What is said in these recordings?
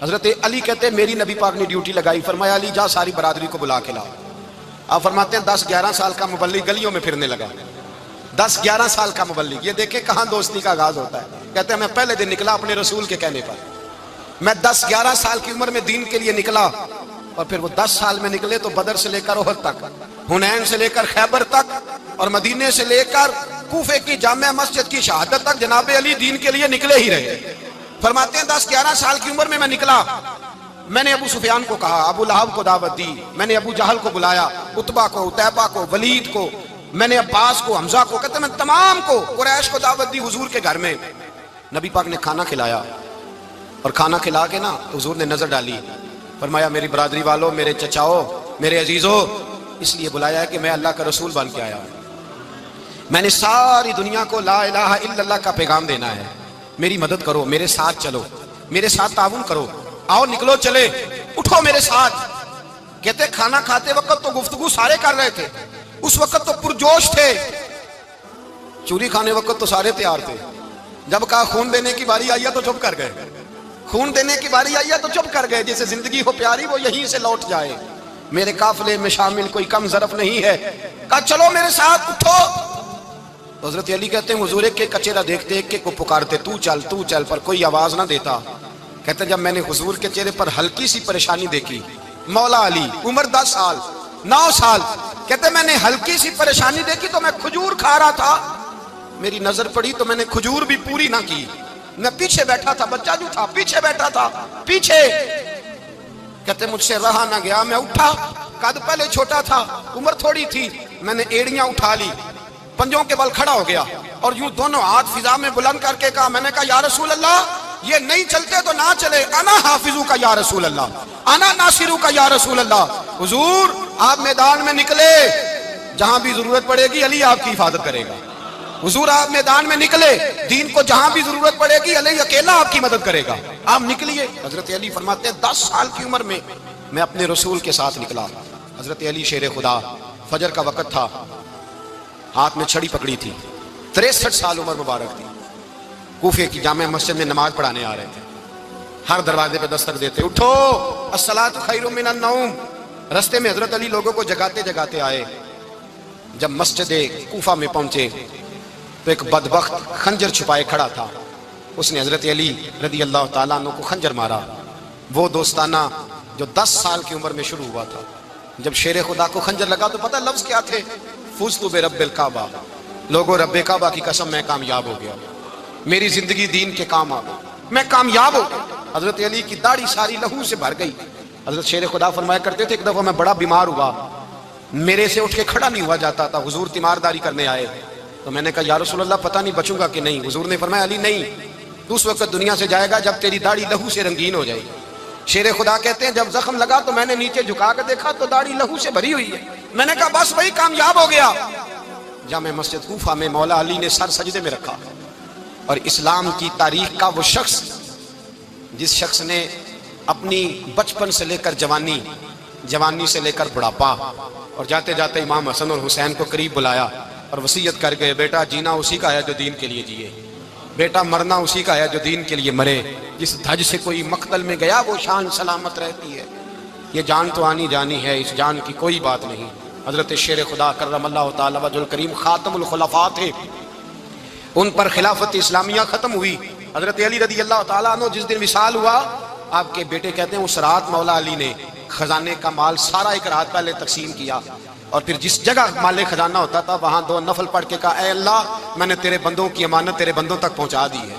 حضرت علی کہتے ہیں میری نبی پاک نے ڈیوٹی لگائی، فرمایا علی جا ساری برادری کو بلا کے لا۔ آپ فرماتے ہیں 10-11 سال کا مبلغ گلیوں میں پھرنے لگا، 10-11 سال کا مبلغ، یہ دیکھیں کہاں دوستی کا آغاز ہوتا ہے۔ کہتے ہیں میں پہلے دن نکلا اپنے رسول کے کہنے پر، میں 10-11 سال کی عمر میں دین کے لیے نکلا، اور پھر وہ 10 سال میں نکلے تو بدر سے لے کر احد تک، حنین سے لے کر خیبر تک، اور مدینے سے لے کر کوفے کی جامع مسجد کی شہادت تک جناب علی دین کے لیے نکلے ہی رہے۔ فرماتے ہیں 10-11 سال کی عمر میں میں نکلا، میں نے ابو سفیان کو کہا، ابو لہب کو دعوت دی، میں نے ابو جہل کو بلایا، عتبہ کو، عتیبہ کو، ولید کو، میں نے عباس کو، حمزہ کو، کہتے ہیں میں تمام کو، قریش کو دعوت دی حضور کے گھر میں۔ نبی پاک نے کھانا کھلایا، اور کھانا کھلا کے نا حضور نے نظر ڈالی، فرمایا میری برادری والوں، میرے چچاؤ، میرے عزیزوں، اس لیے بلایا ہے کہ میں اللہ کا رسول بن کے آیا ہوں، میں نے ساری دنیا کو لا الہ الا اللہ کا پیغام دینا ہے، میری مدد کرو، میرے ساتھ چلو، میرے ساتھ تعاون کرو، آؤ نکلو چلے، اٹھو میرے ساتھ۔ کہتے کھانا کھاتے وقت تو گفتگو سارے کر رہے تھے، اس وقت تو پرجوش تھے، چوری کھانے وقت تو سارے تیار تھے، جب کہا خون دینے کی باری آئی ہے تو چپ کر گئے، خون دینے کی باری آئی ہے تو چپ کر گئے، جسے زندگی ہو پیاری وہ یہیں سے لوٹ جائے، میرے قافلے میں شامل کوئی کم ظرف نہیں ہے، کہا چلو میرے ساتھ اٹھو۔ تو حضرت علی کہتے ہیں حضور ایک کچیرا دیکھتے، ایک کو پکارتے تو چل پر کوئی آواز نہ دیتا۔ کہتے ہیں جب میں نے حضور کے چہرے پر ہلکی سی پریشانی دیکھی، مولا علی عمر 10 سال 9 سال، کہتے ہیں میں نے ہلکی سی پریشانی دیکھی تو میں کھجور کھا رہا تھا، میری نظر پڑی تو میں نے کھجور بھی پوری نہ کی، میں پیچھے بیٹھا تھا، بچہ جو تھا پیچھے بیٹھا تھا، پیچھے۔ کہتے مجھ سے رہا نہ گیا، میں اٹھا، قد پہلے چھوٹا تھا، عمر تھوڑی تھی، میں نے ایڑیاں اٹھا لی، پنجوں کے بل کھڑا ہو گیا، اور یوں دونوں ہاتھ فضا میں بلند کر کے کہا، میں نے کہا یا رسول اللہ یہ نہیں چلتے تو نہ چلے، انا حافظو کا یا رسول اللہ، انا ناصرو کا یا رسول اللہ۔ حضور آپ میدان میں نکلے، جہاں بھی ضرورت پڑے گی علی آپ کی حفاظت کرے گا، حضور آپ میدان میں نکلے، دین کو جہاں بھی ضرورت پڑے گی علی اکیلا آپ کی مدد کرے گا، آپ نکلیے۔ حضرت علی فرماتے ہیں 10 سال کی عمر میں میں اپنے رسول کے ساتھ نکلا۔ حضرت علی شیر خدا، فجر کا وقت تھا، ہاتھ میں چھڑی پکڑی تھی، 63 سال عمر مبارک تھی، کوفے کی جامع مسجد میں نماز پڑھانے آ رہے تھے، ہر دروازے پہ دستک دیتے، اٹھو الصلاۃ خیر من النوم۔ رستے میں حضرت علی لوگوں کو جگاتے جگاتے آئے، جب مسجد کوفہ میں پہنچے تو ایک بدبخت خنجر چھپائے کھڑا تھا، اس نے حضرت علی رضی اللہ تعالیٰ عنہ کو خنجر مارا، وہ دوستانہ جو 10 سال کی عمر میں شروع ہوا تھا۔ جب شیر خدا کو خنجر لگا تو پتہ لفظ کیا تھے؟ فزت برب الکعبہ، لوگوں رب کعبہ کی قسم میں کامیاب ہو گیا، میری زندگی دین کے کام آ گئی، میں کامیاب ہو گیا۔ حضرت علی کی داڑھی ساری لہو سے بھر گئی۔ حضرت شیر خدا فرمایا کرتے تھے ایک دفعہ میں بڑا بیمار ہوا، میرے سے اٹھ کے کھڑا نہیں ہوا جاتا تھا، حضور تیمارداری کرنے آئے تو میں نے کہا یا رسول اللہ پتہ نہیں بچوں گا کہ نہیں، حضور نے فرمایا علی نہیں، تو اس وقت دنیا سے جائے گا جب تیری داڑھی لہو سے رنگین ہو جائے۔ شیر خدا کہتے ہیں جب زخم لگا تو میں نے نیچے جھکا کے دیکھا تو داڑھی لہو سے بھری ہوئی ہے، میں نے کہا بس وہی کامیاب ہو گیا۔ جامع مسجد کوفہ میں مولا علی نے سر سجدے میں رکھا، اور اسلام کی تاریخ کا وہ شخص جس شخص نے اپنی بچپن سے لے کر جوانی، جوانی سے لے کر بڑھاپا، اور جاتے جاتے امام حسن اور حسین کو قریب بلایا اور وصیت کر گئے بیٹا جینا اسی کا ہے جو دین کے لیے جیے، بیٹا مرنا اسی کا ہے جو دین کے لیے مرے، جس دھج سے کوئی مقتل میں گیا وہ شان سلامت رہتی ہے، یہ جان تو آنی جانی ہے، اس جان کی کوئی بات نہیں۔ حضرت شیر خدا کرم اللہ تعالی وجہ الکریم خاتم الخلفاء تھے، ان پر خلافت اسلامیہ ختم ہوئی۔ حضرت علی رضی اللہ تعالیٰ عنہ جس دن وصال ہوا، آپ کے بیٹے کہتے ہیں اس رات مولا علی نے خزانے کا مال سارا ایک رات پہلے تقسیم کیا، اور پھر جس جگہ مال خزانہ ہوتا تھا وہاں 2 نفل پڑھ کے کہا اے اللہ میں نے تیرے بندوں کی امانت تیرے بندوں تک پہنچا دی ہے۔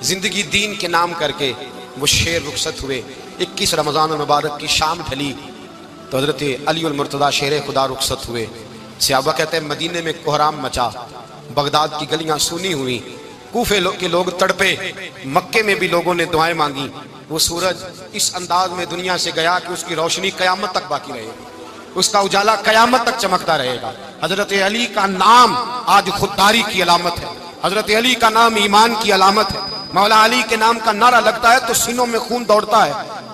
زندگی دین کے نام کر کے وہ شیر رخصت ہوئے۔ 21 رمضان المبارک کی شام ڈھلی تو حضرت علی المرتضیٰ شیر خدا رخصت ہوئے۔ صحابہ کہتے ہیں مدینے میں کوہرام مچا، بغداد کی گلیاں سونی ہوئی، کوفے کے لوگ تڑپے، مکے میں بھی لوگوں نے دعائیں مانگی۔ وہ سورج اس انداز میں دنیا سے گیا کہ اس کی روشنی قیامت تک باقی رہے گی، اس کا اجالا قیامت تک چمکتا رہے گا۔ حضرت علی کا نام آج خودداری کی علامت ہے، حضرت علی کا نام ایمان کی علامت ہے۔ مولا علی کے نام کا نعرہ لگتا ہے تو سینوں میں خون دوڑتا ہے۔